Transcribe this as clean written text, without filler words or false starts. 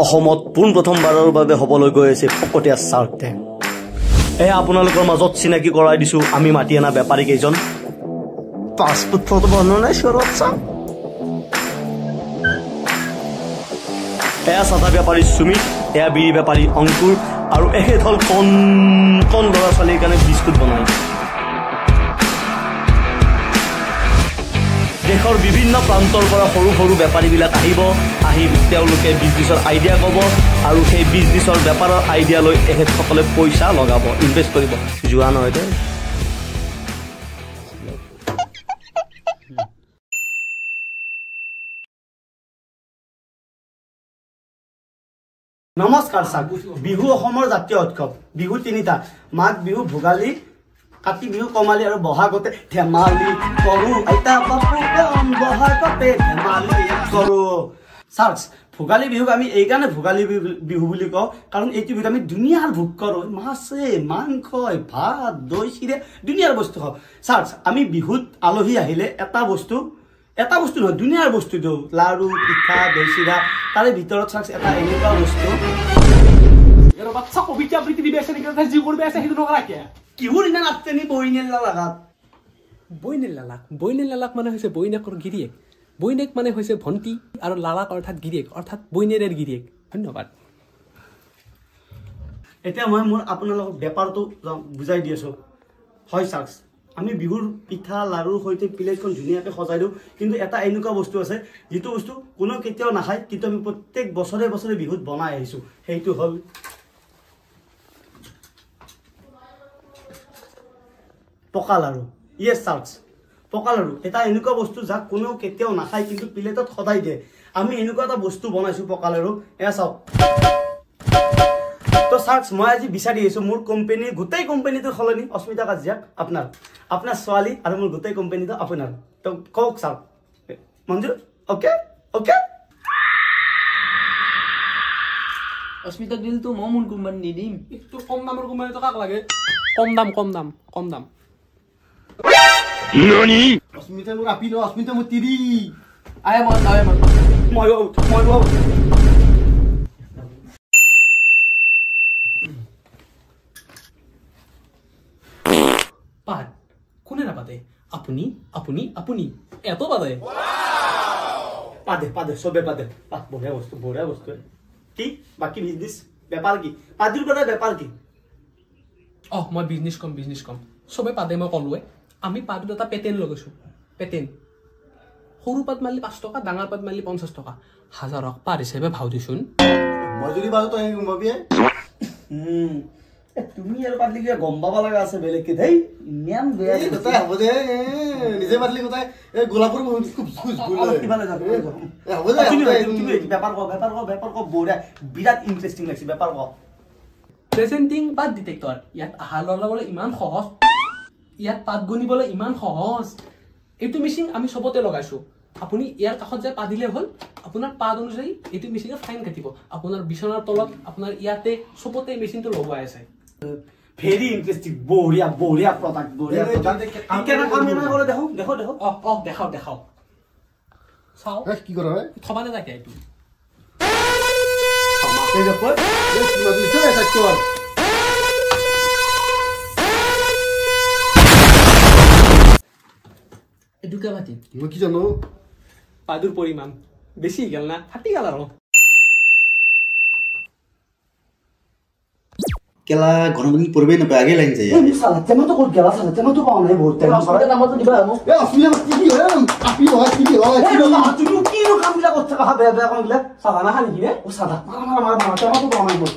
অসমত পোনপ্ৰথমবাৰৰ বাবে হ'বলৈ গৈ আছে ফকতীয়া শাৰ্ক টেংক। এয়া আপোনালোকৰ মাজত চিনাকি কৰাই দিছো আমি মাতি অনা বেপাৰী কেইজন। পাছপোৰ্ট ফটো বনাই চৰত চাম। এয়া চাদা বেপাৰী সুমিত, এয়া বিড়ি বেপাৰী অংকুৰ আৰু এখেত হ'ল কণ ল'ৰা ছোৱালীৰ কাৰণে বিস্কুট বনায়। দেশৰ বিভিন্ন প্ৰান্তৰ পৰা সৰু সৰু বেপাৰীবিলাক আহি তেওঁলোকে বিজনেছৰ আইডিয়া ক'ব আৰু সেই বিজনেছৰ বেপাৰৰ আইডিয়া লৈ এখেতসকলে পইচা লগাব, ইনভেষ্ট কৰিব। যোৱা নহয় দে। নমস্কাৰ ছাৰ। বিহু অসমৰ জাতীয় উৎসৱ। বিহু তিনিটা, মাঘ বিহু, ভোগালী, কাতি বিহু, কঙালী আৰু বহাগতে ধেমালি কৰো। আইতা বাপু বহাগতে ধেমালি কৰো। ছাৰ, ভোগালী বিহুক আমি এইকাৰণে ভোগালী বিহু বুলি কওঁ কাৰণ এইটো বিহুত আমি দুনিয়াৰ ভোগ কৰোঁ। মাছে মাংস ভাত দৈ চিৰা দুনিয়াৰ বস্তু খাওঁ। ছাৰ, আমি বিহুত আলহী আহিলে এটা বস্তু নহয় দুনিয়াৰ বস্তু দিওঁ, লাড়ু পিঠা দৈ চিৰা। তাৰে ভিতৰত চাওক এটা এনেকুৱা বস্তু কিহৰ ইমান আপনি বৈনেল লালাক মানে হৈছে বৈনেকৰ গিৰিয়েক, বৈনেক মানে হৈছে ভণ্টি আৰু লালাক অৰ্থাৎ গিৰিয়েক অৰ্থাৎ বৈনেৰৰ গিৰিয়েক। ধন্যবাদ। এতিয়া মই মোৰ আপোনালোকক বেপাৰটো বুজাই দি আছো। হয় ছাৰ, আমি বিহুৰ পিঠা লাড়ুৰ সৈতে প্লেটখন ধুনীয়াকৈ সজাই দিওঁ, কিন্তু এটা এনেকুৱা বস্তু আছে যিটো বস্তু কোনেও কেতিয়াও নাখায়, কিন্তু আমি প্ৰত্যেক বছৰে বছৰে বিহুত বনাই আহিছোঁ। সেইটো হ'ল পকা লাড়ু। ইয়েছ ছাৰ, পকা লাড়ু এটা এনেকুৱা বস্তু যাক কোনেও কেতিয়াও নাখায় কিন্তু প্লেটত সদায় দিয়ে। আমি এনেকুৱা এটা বস্তু বনাইছোঁ পকা লাড়ু। এয়া চাওক। তো ছাৰ, মই আজি বিচাৰি আহিছোঁ মোৰ কোম্পানীৰ গোটেই কোম্পানীটোৰ সলনি অস্মিতা কাজিয়াক আপোনাৰ ছোৱালী আৰু মোৰ গোটেই কোম্পানীটো আপোনাৰ। তো কওক ছাৰ, মঞ্জুৰ? Okay okay. অস্মিতাক দিলতো মই মোৰ কোম্পানী দি দিম। এইটো কম দামৰ কোম্পানীটো কাক লাগে? কম দাম। অস্মিতা মোৰ আপি ন, অস্মিতা মোৰ তিৰি। মই পাত কোনে নাপাতে? আপুনি আপুনি আপুনি এত পাতে? পাদে চবে পাদে। বঢ়িয়া বস্তু। কি বাকী বিজনেছ বেপাৰ কি? পাদিৰ পৰা বেপাৰ কি? মই বিজনেছ কম। চবে পাতে মই ক'লোৱে। আমি পাতত এটা পেটেন লগাইছোঁ। পেটেন সৰু পাত মাৰিলে 5 টকা, ডাঙৰ পাত মাৰিলে 50 টকা। হাজাৰক পাৰ হিচাপে ভাও দিছোন। মই যদি বাৰু তই ঘুমাবি তুমি আৰু পাতলি কিবা গম পাব লগা আছে বেলেগকে। দেই ইমান বেয়া কথা হ'ব দে। নিজে পাতলি কথা গোলাপুৰ বেপাৰ ক বঢ়িয়া, বিৰাট ইণ্টাৰেষ্টিং লাগিছে। বেপাৰ ক। প্ৰেজেণ্টিং পাত ডিটেক্টৰ। ইয়াত আহাৰ লগাবলৈ ইমান সহজ, ইয়াত পাত গণিবলৈ ইমান সহজ। এইটো মেচিন আমি চবতে লগাইছোঁ। আপুনি ইয়াৰ কাষত যায় পাত দিলে হ'ল, আপোনাৰ পাত অনুযায়ী এইটো মেচিনে ফাইন কাটিব। আপোনাৰ বিচনাৰ তলত, আপোনাৰ ইয়াতে চবতে মেচিনটো লগোৱাই আছে। Very interesting. বঢ়িয়া প্ৰডাক্ট। দেখাও চাও কি কৰা হয়? থবানে থাকে এইটো এটুকা পাতি মই কি জানো? পাদুৰ পৰিমাণ বেছি গেল না, ফাটি গেল আৰু। কেলা গৰম দিন পৰিবই নাপায়, আগে লাইন যায়। তেমাটো ক'ত গেলা? তেমাটো পাওঁ নাই বহুত। নামতো দিবা মোক। তুমি কিনো কামবিলাক কৰি থাকা? বেয়া কামবিলাক চাদা নাখা নেকি? চাদা তেমাটো পাওঁ নাই বহুত।